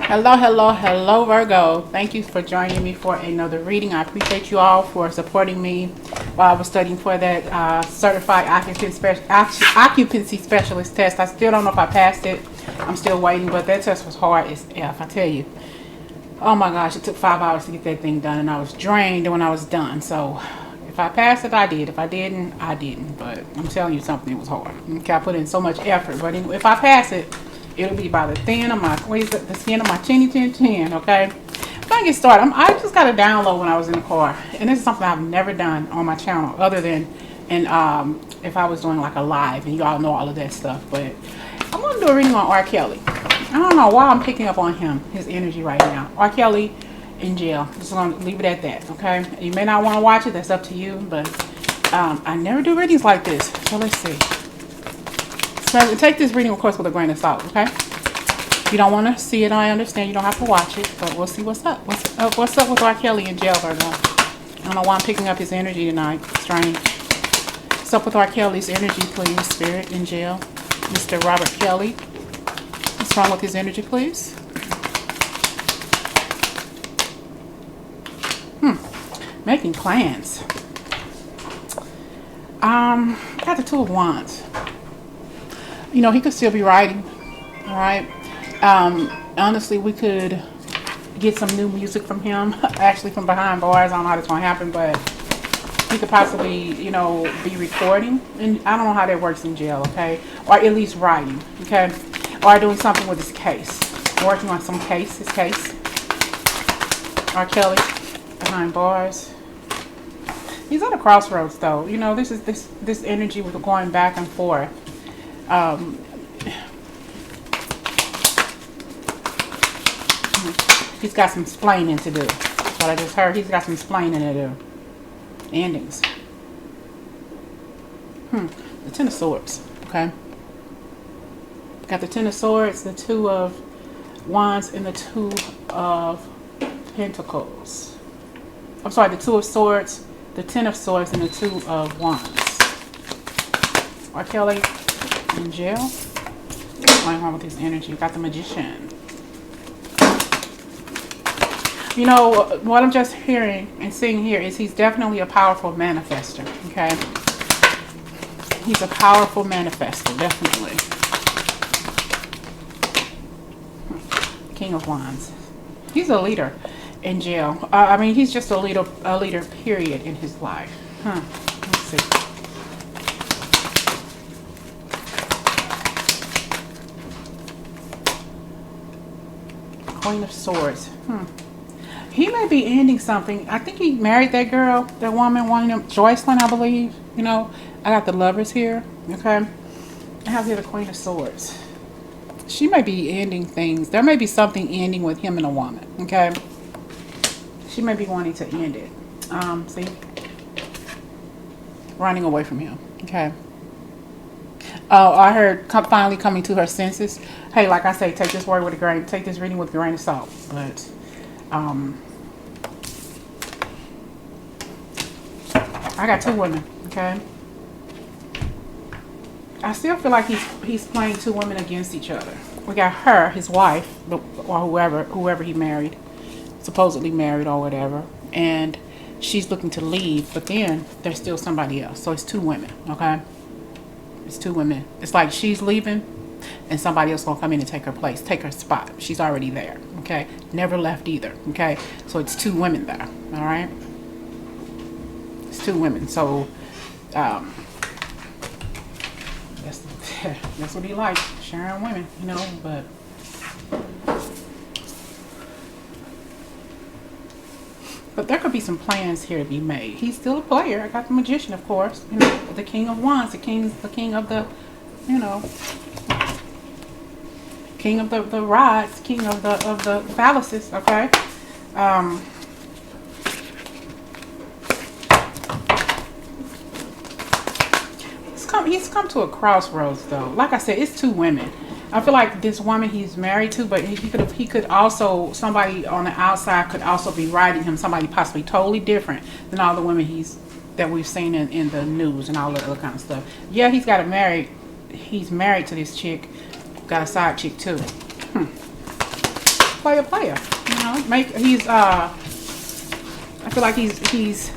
Hello, hello, hello, Virgo. Thank you for joining me for another reading. I appreciate you all for supporting me while I was studying for that certified occupancy specialist test. I still don't know if I passed it. I'm still waiting, but that test was hard as F, I tell you. Oh my gosh, it took 5 hours to get that thing done, and I was drained when I was done. So if I passed it, I did. If I didn't, I didn't. But I'm telling you something, it was hard. Okay, I put in so much effort, but if I pass it, it'll be by the thin of my, the skin of my chin, okay? When I get started, I just got a download when I was in the car. And this is something I've never done on my channel other than if I was doing like a live, and you all know all of that stuff. But I'm going to do a reading on R. Kelly. I don't know why I'm picking up on him, his energy right now. R. Kelly in jail. Just going to leave it at that, okay? You may not want to watch it. That's up to you. But I never do readings like this. So let's see. So take this reading, of course, with a grain of salt, okay? If you don't want to see it, I understand. You don't have to watch it, but we'll see what's up. What's up with R. Kelly in jail, Virgo? I don't know why I'm picking up his energy tonight. Strange. What's up with R. Kelly's energy, please? Spirit in jail. Mr. Robert Kelly. What's wrong with his energy, please? Making plans. Got the Two of Wands. You know, he could still be writing, all right? Honestly, we could get some new music from him, actually from behind bars. I don't know how that's going to happen, but he could possibly, you know, be recording. And I don't know how that works in jail, okay? Or at least writing, okay? Or doing something with his case. Working on some case, his case. R. Kelly, behind bars. He's at a crossroads, though. You know, this energy with going back and forth. He's got some explaining to do. That's what I just heard. He's got some explaining to do. Endings. The Ten of Swords. Okay. Got the Ten of Swords, the Two of Wands, and the Two of Pentacles. I'm sorry, the Two of Swords, the Ten of Swords, and the Two of Wands. R. Kelly in jail. What's going on with his energy? Got the Magician. You know, what I'm just hearing and seeing here is he's definitely a powerful manifester, okay? He's a powerful manifester, definitely. King of Wands. He's a leader in jail. I mean, he's just a leader, period, in his life. Let's see. Queen of Swords. He may be ending something. I think he married that girl, that woman, one of them, Joycelyn, I believe. You know, I got the Lovers here, okay? I have here the Queen of Swords. She may be ending things. There may be something ending with him and a woman, okay? She may be wanting to end it. See? Running away from him, okay? Oh, I heard finally coming to her senses. Hey, like I say, take this word with a grain, take this reading with a grain of salt. But, I got two women, okay? I still feel like he's playing two women against each other. We got her, his wife, or whoever he married, supposedly married or whatever, and she's looking to leave, but then there's still somebody else. So it's two women, okay? It's two women. It's like she's leaving, and somebody else gonna come in and take her place, take her spot. She's already there, okay? Never left either, okay? So it's two women there, all right? It's two women. So that's what he likes, sharing women, you know. But there could be some plans here to be made. He's still a player. I got the Magician, of course. You know, the King of Wands, the king of the, you know, king of the rods, king of the phalluses. Okay. He's come to a crossroads, though. Like I said, it's two women. I feel like this woman he's married to, but he could also, somebody on the outside could also be writing him, somebody possibly totally different than all the women that we've seen in the news and all that other kind of stuff. Yeah, he's married to this chick, got a side chick too. player. You know, I feel like he's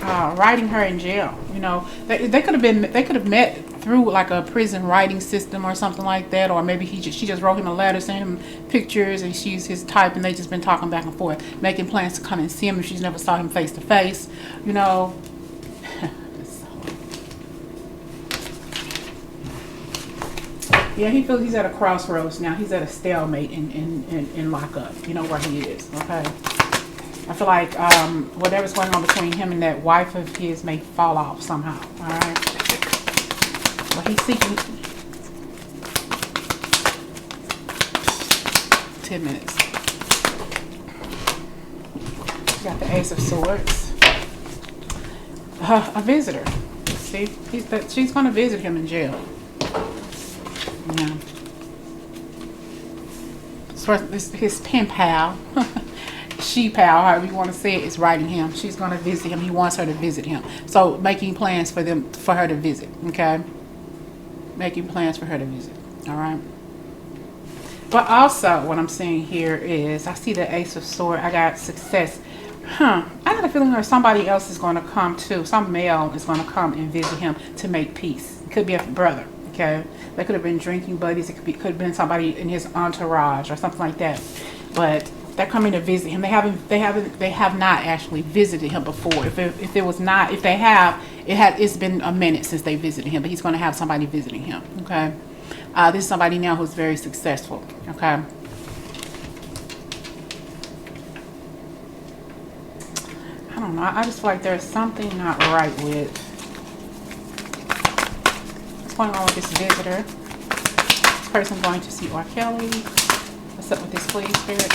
writing her in jail. You know, they could have met through like a prison writing system or something like that, or maybe she just wrote him a letter, sent him pictures, and she's his type, and they just been talking back and forth, making plans to come and see him if she's never saw him face to face. You know. Yeah, he feels he's at a crossroads now. He's at a stalemate in lockup. You know where he is, okay? I feel like whatever's going on between him and that wife of his may fall off somehow, all right? Well, he's seeking 10 minutes. Got the Ace of Swords. A visitor. See, she's going to visit him in jail. Yeah. So his pen pal, she pal, however you want to say it, is writing him. She's going to visit him. He wants her to visit him. So making plans for her to visit. Okay. Making plans for her to visit. All right. But also, what I'm seeing here is I see the Ace of Swords. I got success. I got a feeling that somebody else is going to come too. Some male is going to come and visit him to make peace. It could be a brother. Okay, they could have been drinking buddies. It could have been somebody in his entourage or something like that. But they're coming to visit him. They have not actually visited him before. If they have, it's been a minute since they visited him. But he's going to have somebody visiting him. Okay, this is somebody now who's very successful. Okay. I don't know. I just feel like there's something not right with going on with this visitor. This person going to see R. Kelly. What's up with this, please, Spirit?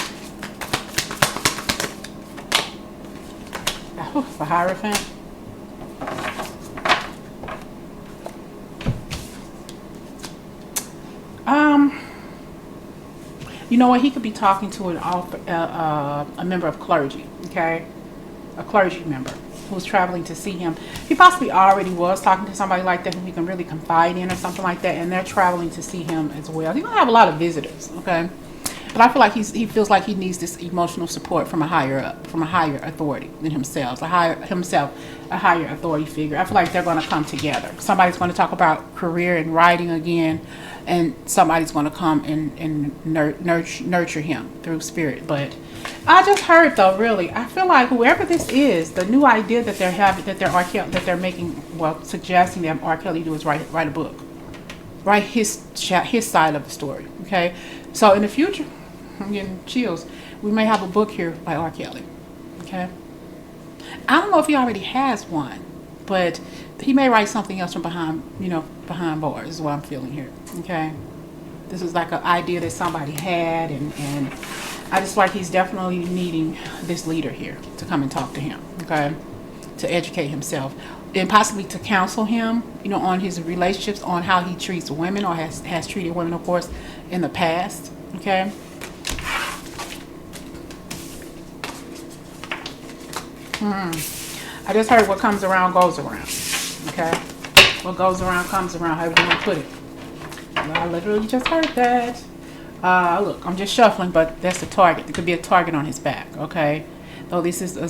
Oh, the Hierophant. You know what? He could be talking to a member of clergy. Okay, a clergy member who's traveling to see him. He possibly already was talking to somebody like that who he can really confide in or something like that, and they're traveling to see him as well. He's gonna have a lot of visitors, okay? But I feel like he feels like he needs this emotional support from a higher authority than himself, a higher authority figure. I feel like they're gonna come together. Somebody's gonna talk about career and writing again, and somebody's gonna come and nurture him through spirit. But I just heard though, really, I feel like whoever this is, the new idea that they're making, well, suggesting that R. Kelly do is write a book, write his side of the story. Okay, so in the future, I'm getting chills. We may have a book here by R. Kelly. Okay, I don't know if he already has one, but he may write something else from behind bars. Is what I'm feeling here. Okay, this is like an idea that somebody had, and I just like he's definitely needing this leader here to come and talk to him, okay, to educate himself and possibly to counsel him, on his relationships, on how he treats women or has treated women, of course, in the past, okay. I just heard what comes around goes around, okay. What goes around comes around, however you want to put it. I literally just heard that. Look, I'm just shuffling, but that's the target. There could be a target on his back, okay? Though this is a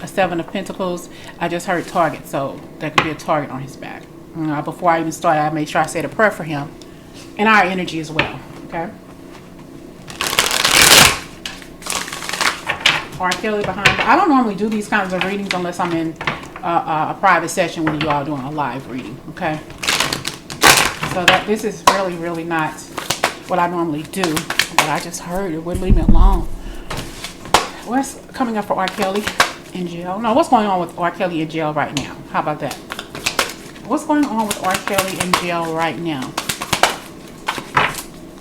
Seven of Pentacles, I just heard target, so there could be a target on his back. Before I even started, I made sure I said a prayer for him and our energy as well, okay? R. Kelly behind. I don't normally do these kinds of readings unless I'm in a private session with you all doing a live reading, okay? So this is really, really not what I normally do, but I just heard it wouldn't leave me alone. What's coming up for R. Kelly in jail? No, what's going on with R. Kelly in jail right now? How about that? What's going on with R. Kelly in jail right now?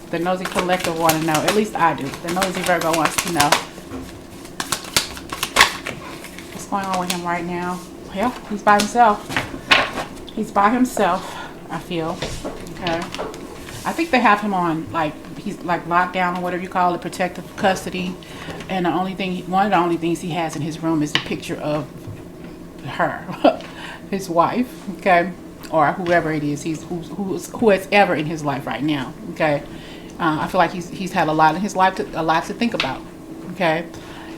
The nosy collective want to know. At least I do. The nosy Virgo wants to know. What's going on with him right now? Well, he's by himself. He's by himself, I feel. Okay. I think they have him on, he's like locked down or whatever you call it, protective custody. And one of the only things he has in his room is the picture of her, his wife, okay, or whoever it is, who is ever in his life right now, okay. I feel like he's had a lot in his life, a lot to think about. Okay,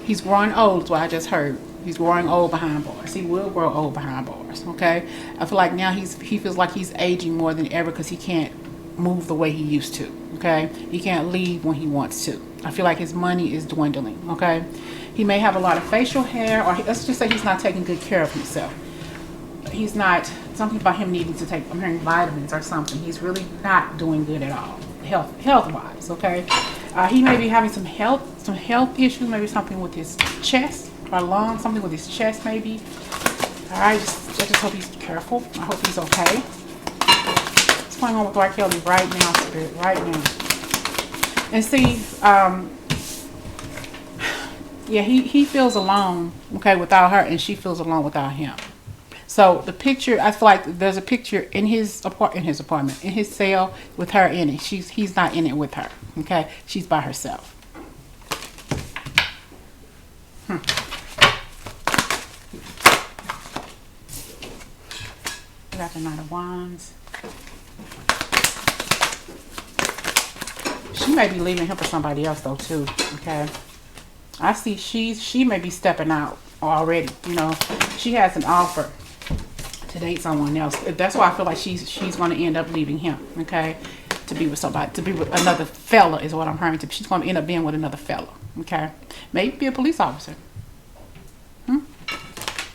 he's growing old. Is what I just heard. He's growing old behind bars. He will grow old behind bars. Okay, I feel like now he feels like he's aging more than ever because he can't move the way he used to. Okay, he can't leave when he wants to. I feel like his money is dwindling. Okay, he may have a lot of facial hair, or let's just say he's not taking good care of himself. He's not, something about him needing to take, I'm hearing vitamins or something. He's really not doing good at all, health wise. Okay, he may be having some health issues, maybe something with his chest or lungs, something with his chest maybe. All right, I just hope he's careful. I hope he's okay. What's going on with R. Kelly right now, Spirit, right now? And see, yeah, he feels alone, okay, without her, and she feels alone without him. So the picture, I feel like there's a picture in his apartment, in his cell with her in it. He's not in it with her, okay? She's by herself. We got the Knight of Wands. She may be leaving him for somebody else though too, okay? I see she may be stepping out already, you know. She has an offer to date someone else. That's why I feel like she's going to end up leaving him, okay? To be with somebody, to be with another fella is what I'm hearing. She's going to end up being with another fella, okay? Maybe be a police officer.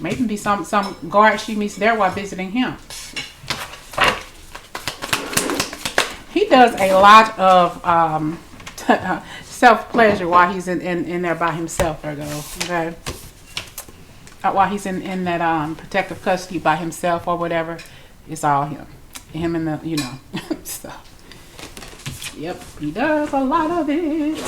Maybe be some guard she meets there while visiting him. He does a lot of self-pleasure while he's in there by himself, Virgo, okay? While he's in that protective custody by himself or whatever, it's all him. Him and the, you know, stuff. Yep, he does a lot of it.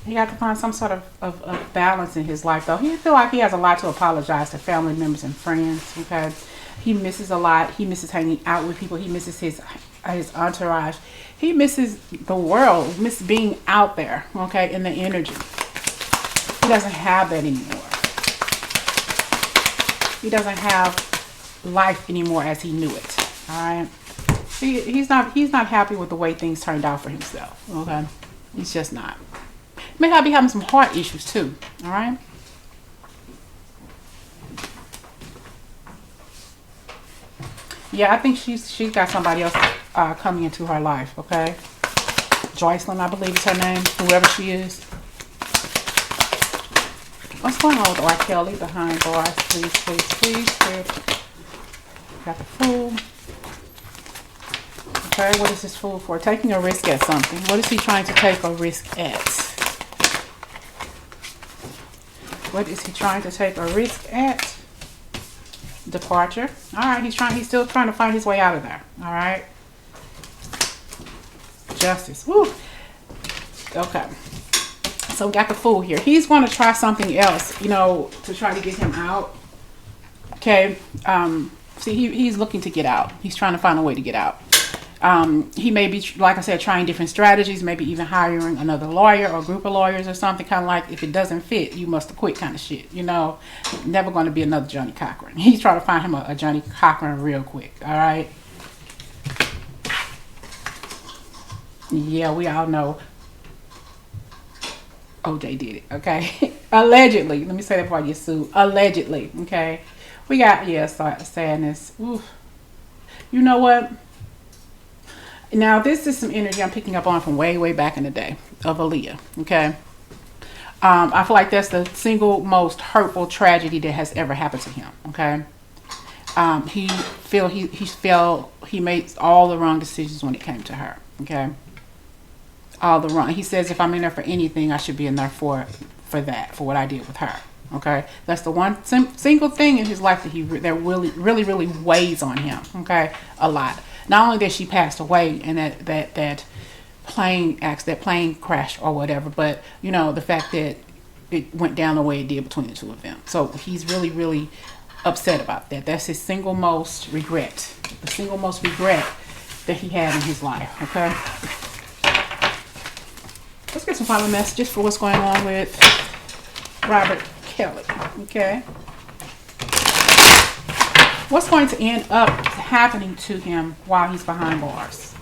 He got to find some sort of balance in his life, though. He feel like he has a lot to apologize to family members and friends, okay? He misses a lot. He misses hanging out with people. He misses his entourage. He misses the world, misses being out there, okay, in the energy. He doesn't have that anymore. He doesn't have life anymore as he knew it, all right? He's not happy with the way things turned out for himself, okay? He's just not. May have be having some heart issues too, all right? Yeah, I think she's got somebody else coming into her life, okay? Joycelyn, I believe is her name, whoever she is. What's going on with R. Kelly behind bars? Please, please, please, please. Got the Fool. Okay, what is this Fool for? Taking a risk at something. What is he trying to take a risk at? What is he trying to take a risk at? Departure. All right, he's still trying to find his way out of there. All right. Justice. Woo. Okay. So we got the Fool here. He's going to try something else, you know, to try to get him out. Okay. See, he's looking to get out. He's trying to find a way to get out. He may be, like I said, trying different strategies, maybe even hiring another lawyer or group of lawyers or something, kind of like, if it doesn't fit, you must have quit kind of shit, you know. Never going to be another Johnny Cochran. He's trying to find him a Johnny Cochran real quick, all right? Yeah, we all know OJ did it, okay? Allegedly. Let me say that before I get sued. Allegedly, okay? We got, yeah, sadness. Oof. You know what? Now, this is some energy I'm picking up on from way, way back in the day of Aaliyah, okay? I feel like that's the single most hurtful tragedy that has ever happened to him, okay? He made all the wrong decisions when it came to her, okay? All the wrong. He says, if I'm in there for anything, I should be in there for what I did with her, okay? That's the one single thing in his life that really weighs on him, okay? A lot. Not only that she passed away and that plane crash or whatever, but, you know, the fact that it went down the way it did between the two of them. So he's really, really upset about that. That's his single most regret. The single most regret that he had in his life, okay? Let's get some final messages for what's going on with Robert Kelly, okay? What's going to end up happening to him while he's behind bars?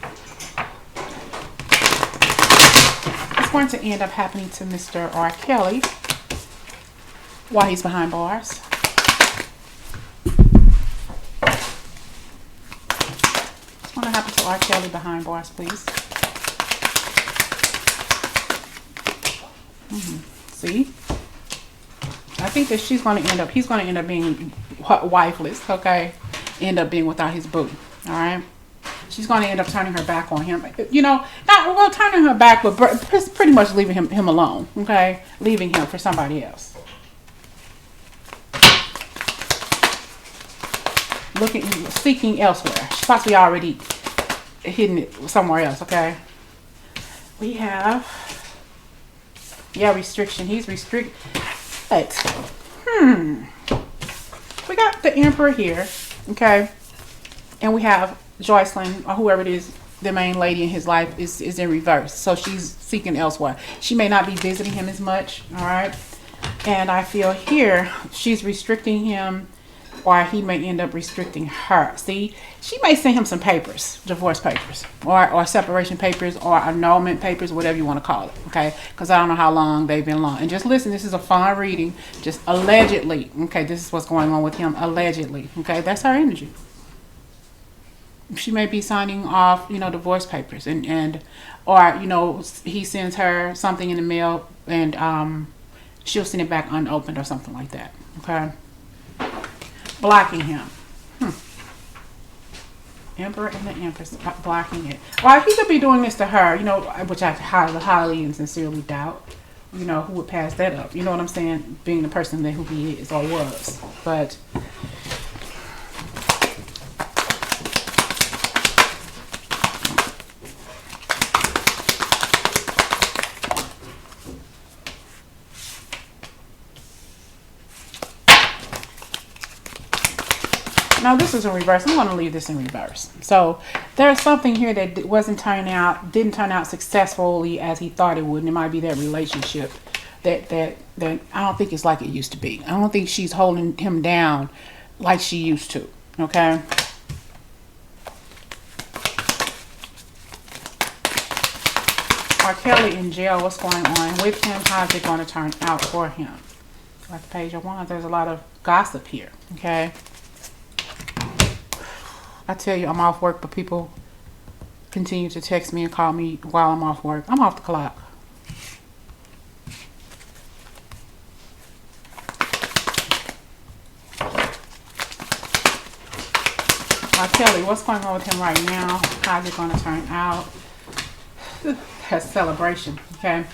What's going to end up happening to Mr. R. Kelly while he's behind bars? What's going to happen to R. Kelly behind bars, please? See? I think that he's going to end up being wifeless, okay? End up being without his boo, all right? She's going to end up turning her back on him. You know, not well turning her back, but pretty much leaving him alone, okay? Leaving him for somebody else. Seeking elsewhere. She's possibly already hidden it somewhere else, okay? We have, yeah, restriction. He's restricted. We got the Emperor here, okay, and we have Joycelyn, or whoever it is, the main lady in his life is in reverse. So she's seeking elsewhere. She may not be visiting him as much, all right, and I feel here she's restricting him, or he may end up restricting her. See, she may send him some papers, divorce papers, or separation papers, or annulment papers, whatever you want to call it, okay? Because I don't know how long they've been long. And just listen, this is a fun reading, just allegedly, okay? This is what's going on with him, allegedly, okay? That's her energy. She may be signing off, you know, divorce papers, or, you know, he sends her something in the mail, and she'll send it back unopened or something like that, okay? Blocking him. Emperor and the Empress blocking it. Well, he could be doing this to her, you know, which I highly and sincerely doubt. You know, who would pass that up? You know what I'm saying? Being the person that who he is or was. But now this is in reverse. I'm going to leave this in reverse. So there's something here that didn't turn out successfully as he thought it would, and it might be that relationship that I don't think it's like it used to be. I don't think she's holding him down like she used to. Okay. R. Kelly in jail. What's going on with him? How's it going to turn out for him? Like the Page of Wands, there's a lot of gossip here. Okay. I tell you, I'm off work, but people continue to text me and call me while I'm off work. I'm off the clock. Kelly, what's going on with him right now? How's it going to turn out? Has celebration, okay?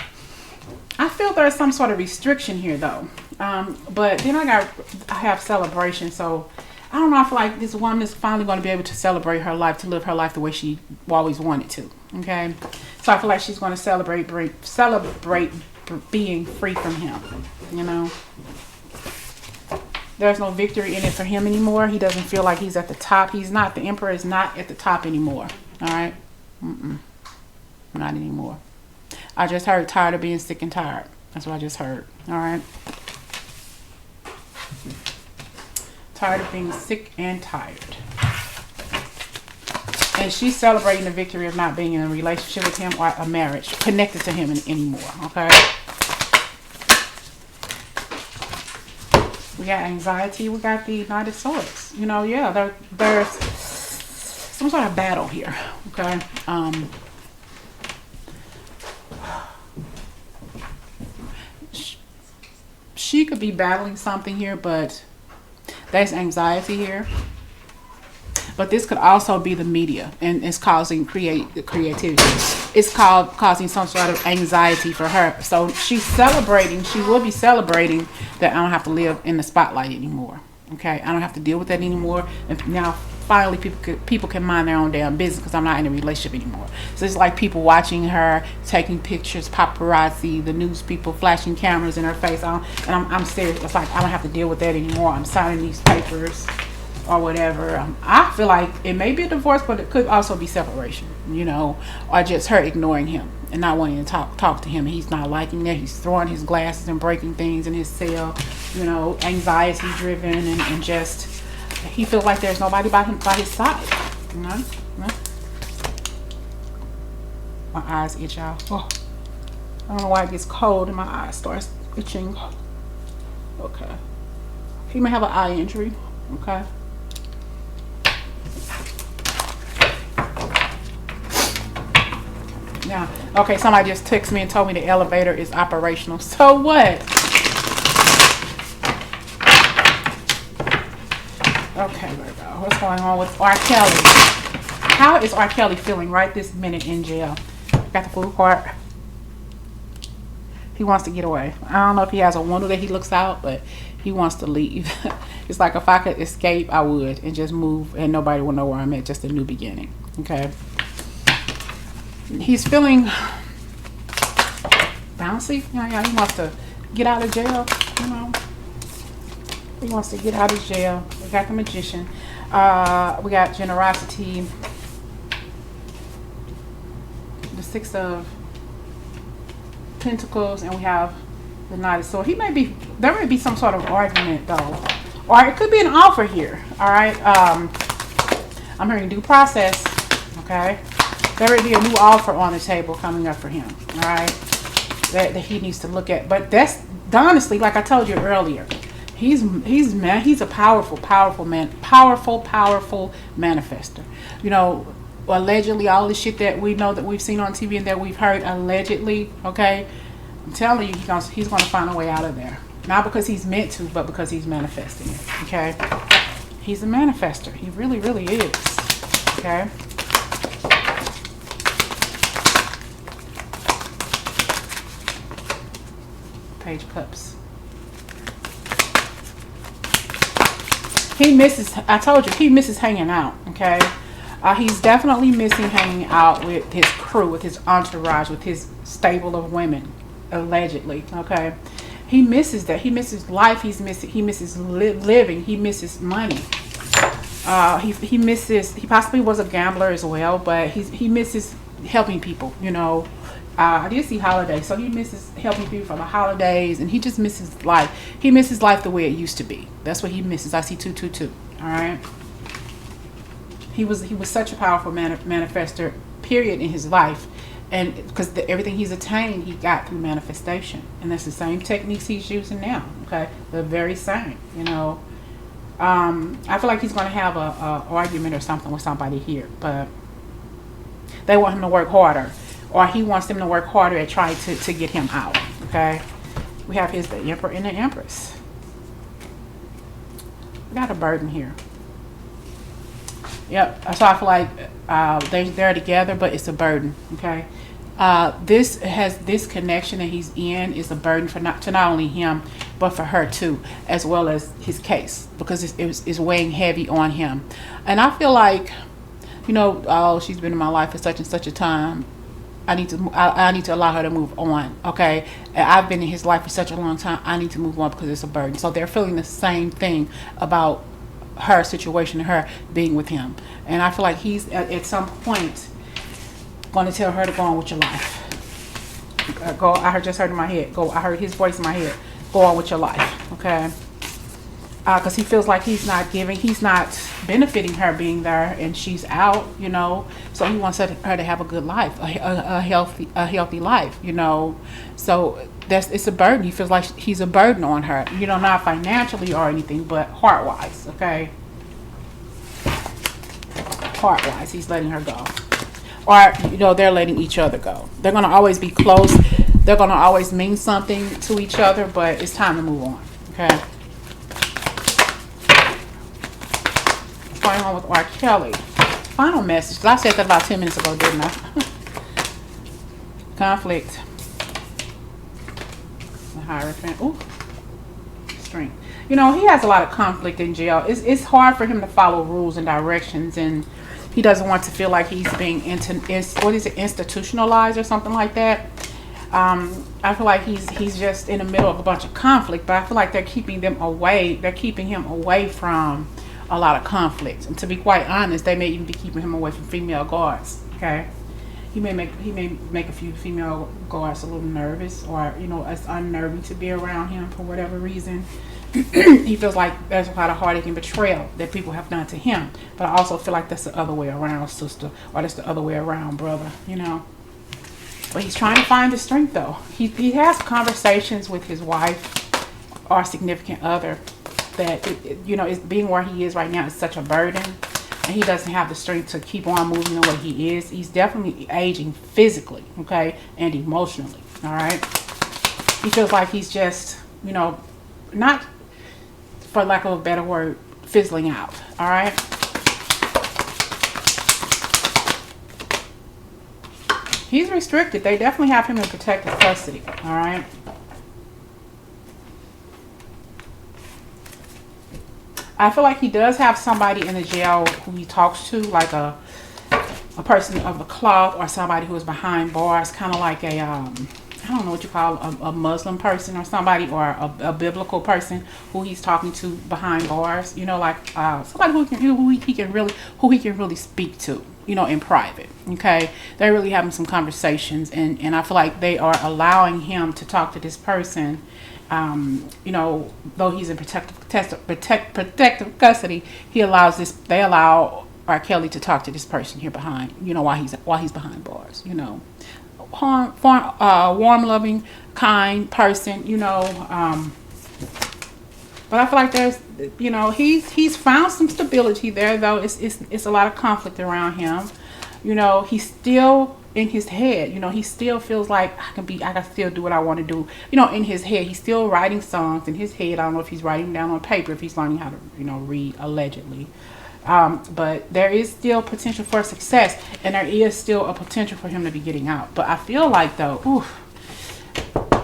I feel there's some sort of restriction here, though. But then I have celebration, so I don't know. I feel like this woman is finally going to be able to celebrate her life, to live her life the way she always wanted to. Okay, so I feel like she's going to celebrate being free from him. You know, there's no victory in it for him anymore. He doesn't feel like he's at the top. He's not. The Emperor is not at the top anymore. All right, not anymore. I just heard tired of being sick and tired. That's what I just heard. All right. Tired of being sick and tired. And she's celebrating the victory of not being in a relationship with him or a marriage connected to him anymore. Okay. We got anxiety. We got the Knight of Swords. You know, yeah, there's some sort of battle here. Okay. She could be battling something here, but there's anxiety here. But this could also be the media, and it's causing creativity. It's causing some sort of anxiety for her. So she's celebrating. She will be celebrating that I don't have to live in the spotlight anymore. Okay, I don't have to deal with that anymore. And now finally people can mind their own damn business because I'm not in a relationship anymore. So it's like people watching her, taking pictures, paparazzi, the news people flashing cameras in her face. I'm serious. It's like I don't have to deal with that anymore. I'm signing these papers or whatever. I feel like it may be a divorce, but it could also be separation, you know, or just her ignoring him and not wanting to talk to him. He's not liking that. He's throwing his glasses and breaking things in his cell, you know, anxiety driven and just he feels like there's nobody by his side. You know? You know? My eyes itch out. Oh, I don't know why it gets cold and my eyes starts itching. Okay. He may have an eye injury. Okay. Now, okay, somebody just texted me and told me the elevator is operational. So what? Okay, Virgo. What's going on with R. Kelly? How is R. Kelly feeling right this minute in jail? Got the Fool card. He wants to get away. I don't know if he has a window that he looks out, but he wants to leave. It's like if I could escape, I would, and just move, and nobody will know where I'm at. Just a new beginning. Okay. He's feeling bouncy. Yeah, he wants to get out of jail. You know, he wants to get out of jail. We got the Magician. We got generosity. The Six of Pentacles, and we have the Knight of Swords. There may be some sort of argument though, or it could be an offer here. All right. I'm hearing due process. Okay. There will be a new offer on the table coming up for him, all right, that he needs to look at. But that's honestly, like I told you earlier, he's a powerful man, powerful manifester. You know, allegedly, all the shit that we know that we've seen on TV and that we've heard allegedly, okay, I'm telling you, he's gonna find a way out of there. Not because he's meant to, but because he's manifesting it. Okay, he's a manifester. He really is. Okay. Page of Cups. He misses, I told you, he misses hanging out, okay? He's definitely missing hanging out with his crew, with his entourage, with his stable of women, allegedly, okay? He misses that. He misses life. He misses living. He misses money. He possibly was a gambler as well, but he misses helping people, you know. I did see holidays, so he misses helping people for the holidays, and he just misses life. He misses life the way it used to be. That's what he misses. I see 222. All right. He was such a powerful manifester, period, in his life, and because everything he's attained, he got through manifestation, and that's the same techniques he's using now. Okay, the very same. You know, I feel like he's going to have a argument or something with somebody here, but they want him to work harder. Or he wants them to work harder at trying to get him out. Okay. We have the Emperor and the Empress. We got a burden here. Yep. So I feel like they're together, but it's a burden. Okay. This connection that he's in is a burden to not only him, but for her too, as well as his case, because it's weighing heavy on him. And I feel like, you know, oh, she's been in my life for such and such a time. I need to allow her to move on. Okay, I've been in his life for such a long time. I need to move on because it's a burden. So they're feeling the same thing about her situation and her being with him. And I feel like he's at some point going to tell her to go on with your life. I just heard in my head. I heard his voice in my head. Go on with your life. Okay. Because he feels like he's not benefiting her being there, and she's out, you know. So he wants her to have a good life, a healthy life, you know. So it's a burden. He feels like he's a burden on her, you know, not financially or anything, but heart-wise, okay. Heart-wise, he's letting her go, or you know, they're letting each other go. They're gonna always be close. They're gonna always mean something to each other, but it's time to move on, okay. Going on with R. Kelly. Final message. I said that about 10 minutes ago, didn't I? Conflict. The Hierophant. Ooh. Strength. You know, he has a lot of conflict in jail. It's hard for him to follow rules and directions, and he doesn't want to feel like he's being institutionalized or something like that. I feel like he's just in the middle of a bunch of conflict, but I feel like they're keeping him away from a lot of conflict. And to be quite honest, they may even be keeping him away from female guards. Okay, he may make a few female guards a little nervous, or you know, it's unnerving to be around him for whatever reason. He feels like there's a lot of heartache and betrayal that people have done to him. But I also feel like that's the other way around, sister, or that's the other way around, brother, you know. But he's trying to find the strength, though. He has conversations with his wife or significant other that, you know, is being where he is right now is such a burden. And he doesn't have the strength to keep on moving the way he is. He's definitely aging physically, okay, and emotionally, all right? He feels like he's just, you know, not, for lack of a better word, fizzling out, all right? He's restricted. They definitely have him in protective custody, all right? I feel like he does have somebody in the jail who he talks to, like a person of the cloth, or somebody who is behind bars, kind of like a, I don't know what you call a Muslim person or somebody, or a biblical person who he's talking to behind bars. You know, like somebody who he can really speak to, you know, in private. Okay, they're really having some conversations, and I feel like they are allowing him to talk to this person. You know, though he's in protective custody, they allow R. Kelly to talk to this person here behind, you know, while he's behind bars, you know. Warm, loving, kind person, you know. But I feel like there's, you know, he's found some stability there, though. It's a lot of conflict around him. You know, he's still in his head. You know, he still feels like I can still do what I want to do. You know, in his head, he's still writing songs in his head. I don't know if he's writing down on paper, if he's learning how to, you know, read, allegedly. But there is still potential for success, and there is still a potential for him to be getting out. But I feel like, though,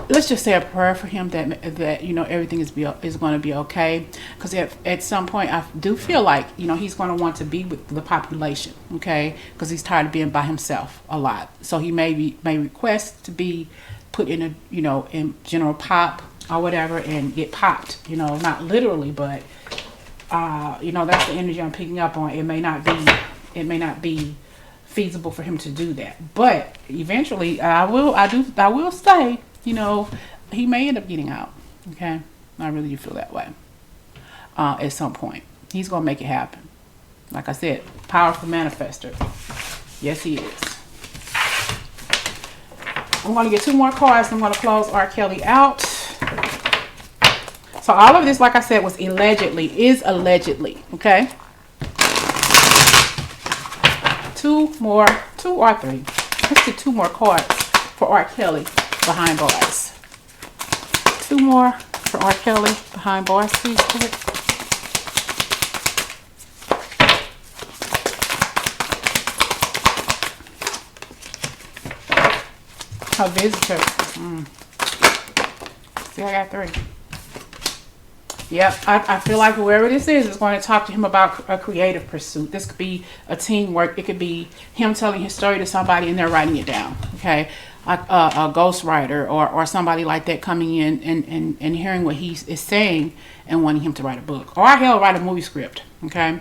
let's just say a prayer for him that you know, everything is going to be okay. Because at some point, I do feel like, you know, he's going to want to be with the population, okay? Because he's tired of being by himself a lot. So he may request to be put in a, you know, in general pop or whatever, and get popped. You know, not literally, but you know, that's the energy I'm picking up on. It may not be feasible for him to do that, but eventually I will say, you know, he may end up getting out. Okay, I really do feel that way. At some point he's gonna make it happen. Like I said, powerful manifester. Yes, he is. I'm gonna get 2 more cards, and I'm gonna close R. Kelly out. So all of this, like I said, is allegedly, okay? 2 or 3. Let's get 2 more cards for R. Kelly behind bars. 2 more for R. Kelly behind bars, please. A visitor. See, I got 3. Yep, I feel like whoever this is going to talk to him about a creative pursuit. This could be a teamwork. It could be him telling his story to somebody and they're writing it down. Okay, like a ghostwriter or somebody like that coming in and hearing what he is saying and wanting him to write a book, or hell, write a movie script. Okay,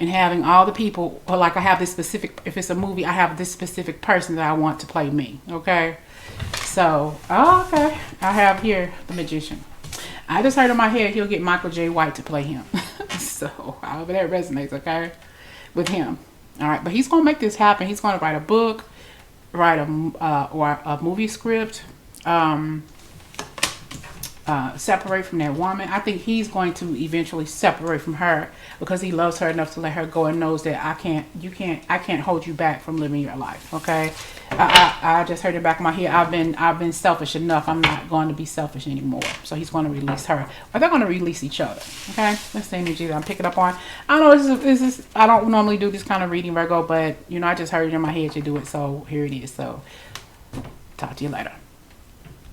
and having all the people, or like I have this specific. If it's a movie, I have this specific person that I want to play me. Okay, so okay, I have here the magician. I just heard in my head he'll get Michael J. White to play him. So, however that resonates, okay, with him. All right, but he's going to make this happen. He's going to write a book, write a movie script, separate from that woman. I think he's going to eventually separate from her because he loves her enough to let her go and knows that I can't hold you back from living your life. Okay, I just heard it back in my head. I've been selfish enough. I'm not going to be selfish anymore. So he's going to release her, or they're going to release each other. Okay, that's the energy that I'm picking up on. I don't know. This is I don't normally do this kind of reading, Virgo, but you know, I just heard it in my head to do it. So here it is. So talk to you later.